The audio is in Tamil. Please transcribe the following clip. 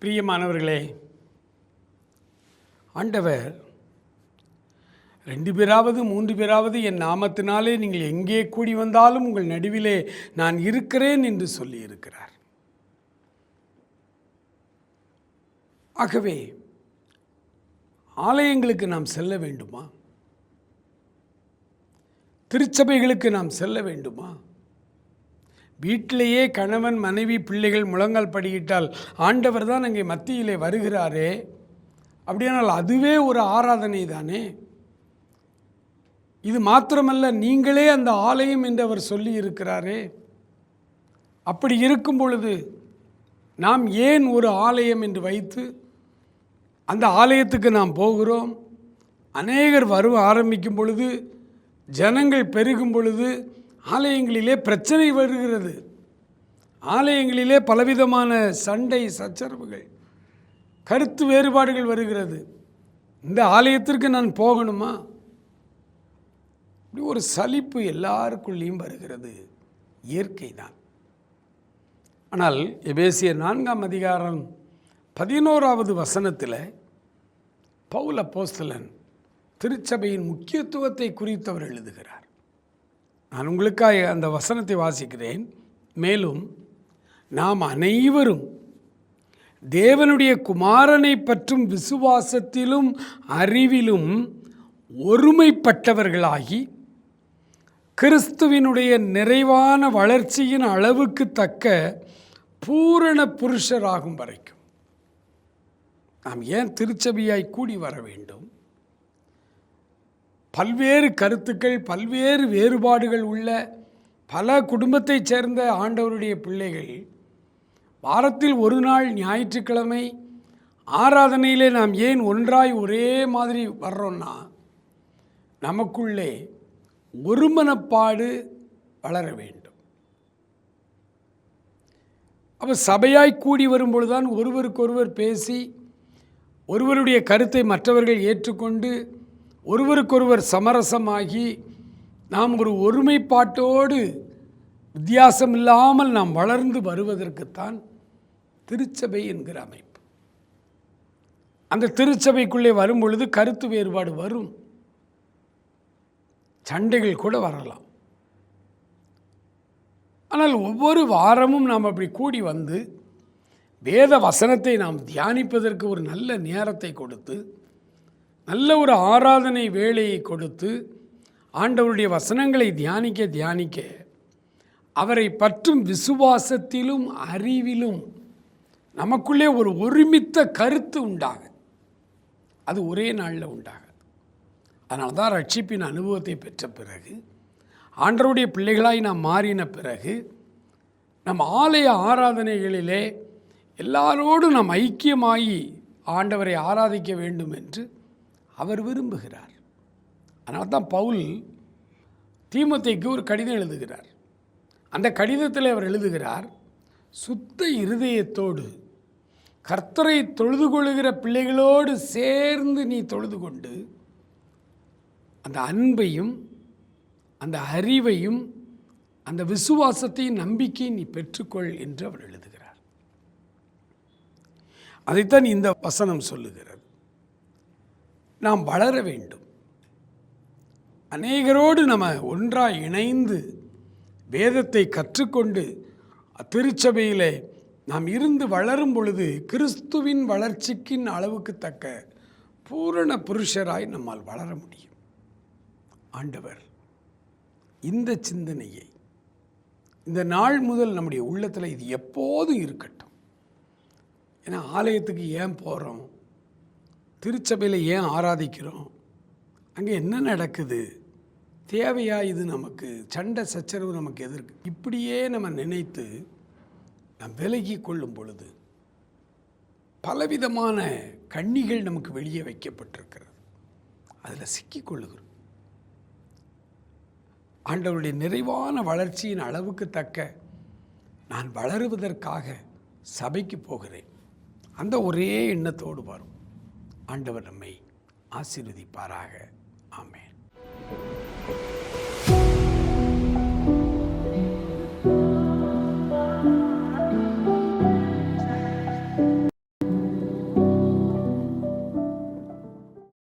பிரியமானவர்களே, ஆண்டவர் 2 பேராவது 3 பேராவது என் நாமத்தினாலே நீங்கள் எங்கே கூடி வந்தாலும் உங்கள் நடுவிலே நான் இருக்கிறேன் என்று சொல்லியிருக்கிறார். ஆகவே ஆலயங்களுக்கு நாம் செல்ல வேண்டுமா? திருச்சபைகளுக்கு நாம் செல்ல வேண்டுமா? வீட்டிலேயே கணவன் மனைவி பிள்ளைகள் முழங்கால் படியிட்டால் ஆண்டவர் தான் அங்கே மத்தியிலே வருகிறாரே, அப்படியானால் அதுவே ஒரு ஆராதனை தானே. இது மாத்திரமல்ல, நீங்களே அந்த ஆலயம் என்று அவர் சொல்லி இருக்கிறாரே. அப்படி இருக்கும் பொழுது நாம் ஏன் ஒரு ஆலயம் என்று வைத்து அந்த ஆலயத்துக்கு நாம் போகிறோம்? அநேகர் ஆரம்பிக்கும் பொழுது, ஜனங்கள் பெருகும் பொழுது ஆலயங்களிலே பிரச்சனை வருகிறது. ஆலயங்களிலே பலவிதமான சண்டை சச்சரவுகள், கருத்து வேறுபாடுகள் வருகிறது. இந்த ஆலயத்திற்கு நான் போகணுமா? இப்படி ஒரு சலிப்பு எல்லாருக்குள்ளேயும் வருகிறது. இயற்கை தான். ஆனால் எபேசியர் 4ஆம் அதிகாரம் 11வது வசனத்தில் பவுல் அப்போஸ்தலன் திருச்சபையின் முக்கியத்துவத்தை குறித்து அவர் எழுதுகிறார். நான் உங்களுக்காக அந்த வசனத்தை வாசிக்கிறேன். மேலும் நாம் அனைவரும் தேவனுடைய குமாரனை பற்றும் விசுவாசத்திலும் அறிவிலும் ஒருமைப்பட்டவர்களாகி கிறிஸ்துவினுடைய நிறைவான வளர்ச்சியின் அளவுக்கு தக்க பூரண புருஷராகும் வரைக்கும். நாம் ஏன் திருச்சபையாய் கூடி வர வேண்டும்? பல்வேறு கருத்துக்கள், பல்வேறு வேறுபாடுகள் உள்ள பல குடும்பத்தைச் சேர்ந்த ஆண்டவருடைய பிள்ளைகள் வாரத்தில் ஒரு நாள் ஞாயிற்றுக்கிழமை ஆராதனையிலே நாம் ஏன் ஒன்றாய் ஒரே மாதிரி வர்றோன்னா, நமக்குள்ளே ஒருமனப்பாடு வளர வேண்டும். அப்போ சபையாய் கூடி வரும்பொழுதுதான் ஒருவருக்கொருவர் பேசி ஒருவருடைய கருத்தை மற்றவர்கள் ஏற்றுக்கொண்டு ஒருவருக்கொருவர் சமரசமாகி நாம் ஒரு ஒருமைப்பாட்டோடு வித்தியாசம் இல்லாமல் நாம் வளர்ந்து வருவதற்குத்தான் திருச்சபை என்கிற அமைப்பு. அந்த திருச்சபைக்குள்ளே வரும் பொழுது கருத்து வேறுபாடு வரும், சண்டைகள் கூட வரலாம். ஆனால் ஒவ்வொரு வாரமும் நாம் அப்படி கூடி வந்து வேத வசனத்தை நாம் தியானிப்பதற்கு ஒரு நல்ல நேரத்தை கொடுத்து, நல்ல ஒரு ஆராதனை வேளையை கொடுத்து, ஆண்டவருடைய வசனங்களை தியானிக்க அவரை பற்றும் விசுவாசத்திலும் அறிவிலும் நமக்குள்ளே ஒரு ஒருமித்த கருத்து உண்டாக, அது ஒரே நாளில் உண்டாகாது. அதனால தான் ரட்சிப்பின் அனுபவத்தை பெற்ற பிறகு, ஆண்டவருடைய பிள்ளைகளாய் நாம் மாறின பிறகு, நம் ஆலய ஆராதனைகளிலே எல்லாரோடும் நாம் ஐக்கியமாகி ஆண்டவரை ஆராதிக்க வேண்டும் என்று அவர் விரும்புகிறார். அதனால தான் பவுல் தீமோத்தேயுக்கு ஒரு கடிதம் எழுதுகிறார். அந்த கடிதத்தில் அவர் எழுதுகிறார், சுத்த இருதயத்தோடு கர்த்தரை தொழுது கொள்ளுகிற பிள்ளைகளோடு சேர்ந்து நீ தொழுது கொண்டு அந்த அன்பையும் அந்த அறிவையும் அந்த விசுவாசத்தையும் நம்பிக்கையும் நீ பெற்றுக்கொள் என்று அவர் எழுதுகிறார். அதைத்தான் இந்த வசனம் சொல்லுகிறது. நாம் வளர வேண்டும். அநேகரோடு நம்ம ஒன்றாய் இணைந்து வேதத்தை கற்றுக்கொண்டு திருச்சபையிலே நாம் இருந்து வளரும் பொழுது கிறிஸ்துவின் வளர்ச்சிக்கின் அளவுக்கு தக்க பூரண புருஷராய் நம்மால் வளர முடியும். ஆண்டவர் இந்த சிந்தனையை இந்த நாள் முதல் நம்முடைய உள்ளத்தில் இது எப்போதும் இருக்கட்டும். ஏன்னா ஆலயத்துக்கு ஏன் போகிறோம்? திருச்சபையில் ஏன் ஆராதிக்கிறோம்? அங்கே என்ன நடக்குது? தேவையா இது? நமக்கு சண்டை சச்சரவு நமக்கு எதற்கு? இப்படியே நம்ம நினைத்து நாம் விலகி கொள்ளும் பொழுது பலவிதமான கண்ணிகள் நமக்கு வெளியே வைக்கப்பட்டிருக்கிறது. அதில் சிக்கிக்கொள்ளுகிறோம். ஆண்டவருடைய நிறைவான வளர்ச்சியின் அளவுக்கு தக்க நான் வளருவதற்காக சபைக்கு போகிறேன், அந்த ஒரே எண்ணத்தோடு வரும். ஆண்டவர் நம்மை ஆசீர்வதிப்பாராக.